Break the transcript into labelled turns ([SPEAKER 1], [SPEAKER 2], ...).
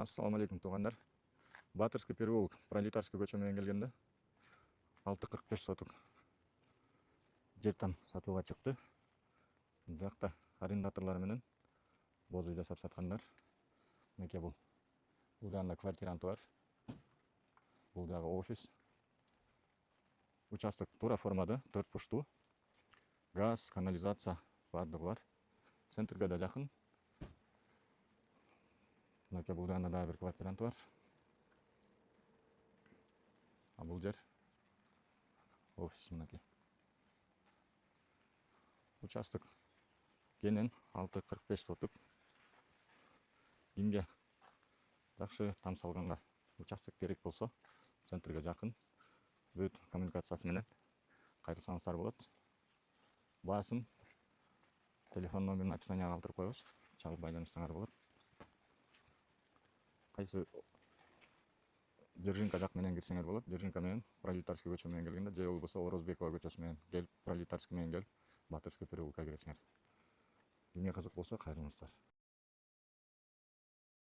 [SPEAKER 1] Assalamu алейкум туугандар. Батырский переулок, Пролетарский көчө менен келгенде 6,45 сотук жер там сатууга чыкты. Жакта арендаторлор менен бозой жасап саткандар. Мынакей бул жагында квартиранты бар. Бул жагы офис. Участок туура формада, 4 бурчтуу. Газ, канализация бардыгы бар. Центрге да жакын. Мынакей бул жагында дагы бир квартиранты бар. А бул жер офис мынакей. Участок кенен 6,45 сотук. Кимге жакшы там салганга участок керек болсо, центрге жакын, бүт коммуникациясы менен кайрылсаңыздар болот. Баасын телефон номерин описанияга калтырып коебуз. Чалып байланышсаңар болот. Кайсы Дзержинка жак менен кирсеңер болот. Дзержинка менен Пролетарский көчө менен келгенде, же болбосо Орозбекова көчөсү менен келип Пролетарский менен келип Батырский переулокко киресиңер. Эмне кызык болсо кайрылыңыздар.